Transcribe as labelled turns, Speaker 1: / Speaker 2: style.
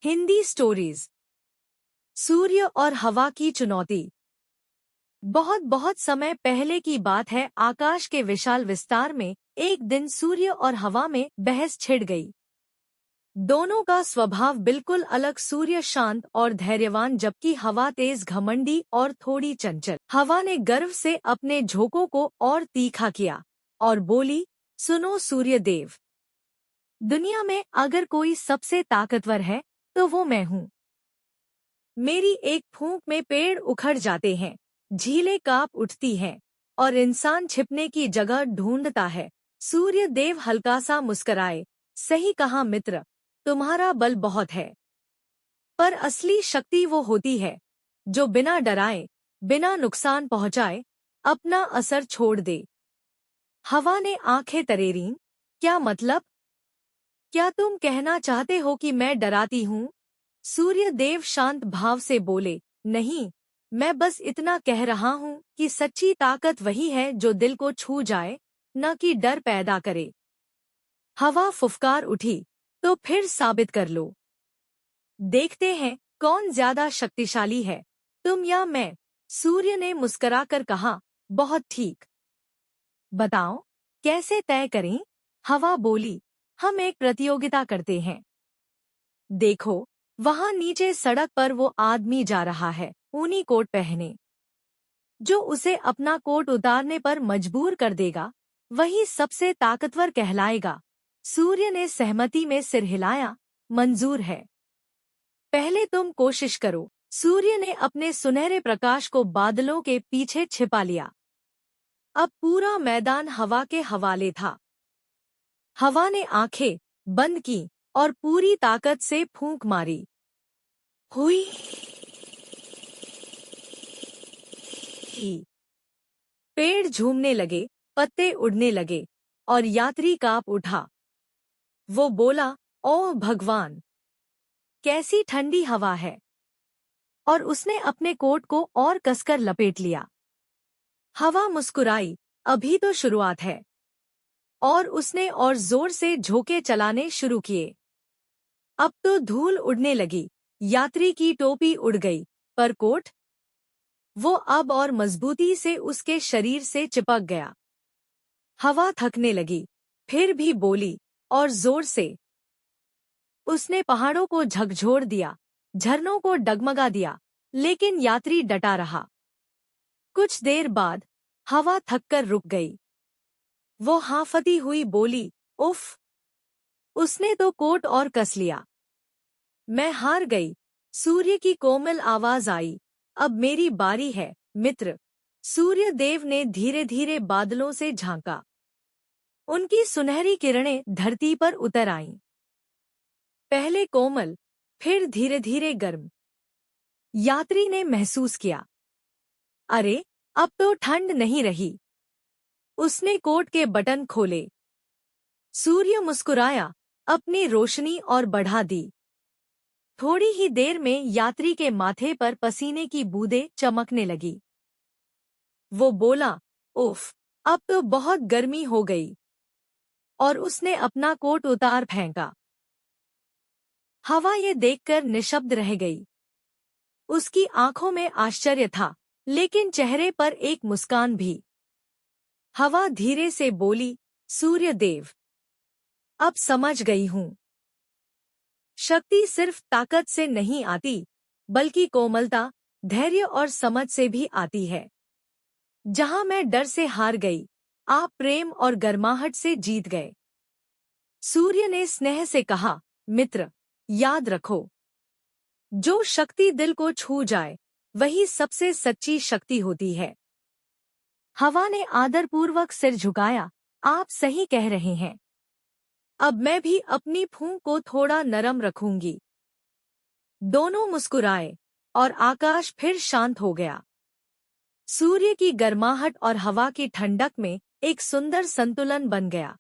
Speaker 1: Hindi stories. सूर्य और हवा की चुनौती। बहुत बहुत समय पहले की बात है। आकाश के विशाल विस्तार में एक दिन सूर्य और हवा में बहस छिड़ गई। दोनों का स्वभाव बिल्कुल अलग। सूर्य शांत और धैर्यवान, जबकि हवा तेज, घमंडी और थोड़ी चंचल। हवा ने गर्व से अपने झोंकों को और तीखा किया और बोली, सुनो सूर्यदेव, दुनिया में अगर कोई सबसे ताकतवर है तो वो मैं हूँ। मेरी एक फूंक में पेड़ उखड़ जाते हैं, झीलें कांप उठती हैं और इंसान छिपने की जगह ढूंढता है। सूर्य देव हल्का सा मुस्कराए, सही कहा मित्र, तुम्हारा बल बहुत है, पर असली शक्ति वो होती है जो बिना डराए, बिना नुकसान पहुंचाए अपना असर छोड़ दे। हवा ने आंखें तरेरीं, क्या मतलब? क्या तुम कहना चाहते हो कि मैं डराती हूँ? सूर्य देव शांत भाव से बोले, नहीं, मैं बस इतना कह रहा हूँ कि सच्ची ताकत वही है जो दिल को छू जाए, न कि डर पैदा करे। हवा फुफकार उठी, तो फिर साबित कर लो। देखते हैं कौन ज्यादा शक्तिशाली है, तुम या मैं। सूर्य ने मुस्कुराकर कहा, बहुत ठीक। बताओ कैसे तय करें? हवा बोली, हम एक प्रतियोगिता करते हैं। देखो, वहां नीचे सड़क पर वो आदमी जा रहा है, ऊनी कोट पहने। जो उसे अपना कोट उतारने पर मजबूर कर देगा, वही सबसे ताकतवर कहलाएगा। सूर्य ने सहमति में सिर हिलाया, मंजूर है। पहले तुम कोशिश करो। सूर्य ने अपने सुनहरे प्रकाश को बादलों के पीछे छिपा लिया। अब पूरा मैदान हवा के हवाले था। हवा ने आंखें बंद की और पूरी ताकत से फूंक मारी। हुई। पेड़ झूमने लगे, पत्ते उड़ने लगे और यात्री कांप उठा। वो बोला, ओ भगवान, कैसी ठंडी हवा है! और उसने अपने कोट को और कसकर लपेट लिया। हवा मुस्कुराई, अभी तो शुरुआत है। और उसने और जोर से झोंके चलाने शुरू किए। अब तो धूल उड़ने लगी, यात्री की टोपी उड़ गई, पर कोट, वो अब और मजबूती से उसके शरीर से चिपक गया। हवा थकने लगी, फिर भी बोली, और जोर से। उसने पहाड़ों को झकझोर दिया, झरनों को डगमगा दिया, लेकिन यात्री डटा रहा। कुछ देर बाद हवा थककर रुक गई। वो हांफती हुई बोली, उफ! उसने तो कोट और कस लिया। मैं हार गई। सूर्य की कोमल आवाज आई, अब मेरी बारी है, मित्र। सूर्य देव ने धीरे धीरे बादलों से झांका। उनकी सुनहरी किरणें धरती पर उतर आईं। पहले कोमल, फिर धीरे धीरे गर्म। यात्री ने महसूस किया, अरे, अब तो ठंड नहीं रही। उसने कोट के बटन खोले। सूर्य मुस्कुराया, अपनी रोशनी और बढ़ा दी। थोड़ी ही देर में यात्री के माथे पर पसीने की बूंदें चमकने लगी। वो बोला, उफ! अब तो बहुत गर्मी हो गई। और उसने अपना कोट उतार फेंका। हवा ये देखकर निशब्द रह गई। उसकी आंखों में आश्चर्य था, लेकिन चेहरे पर एक मुस्कान भी। हवा धीरे से बोली, सूर्यदेव, अब समझ गई हूँ। शक्ति सिर्फ ताकत से नहीं आती, बल्कि कोमलता, धैर्य और समझ से भी आती है। जहां मैं डर से हार गई, आप प्रेम और गर्माहट से जीत गए। सूर्य ने स्नेह से कहा, मित्र, याद रखो, जो शक्ति दिल को छू जाए, वही सबसे सच्ची शक्ति होती है। हवा ने आदरपूर्वक सिर झुकाया, आप सही कह रहे हैं। अब मैं भी अपनी फूंक को थोड़ा नरम रखूंगी। दोनों मुस्कुराए और आकाश फिर शांत हो गया। सूर्य की गर्माहट और हवा की ठंडक में एक सुंदर संतुलन बन गया।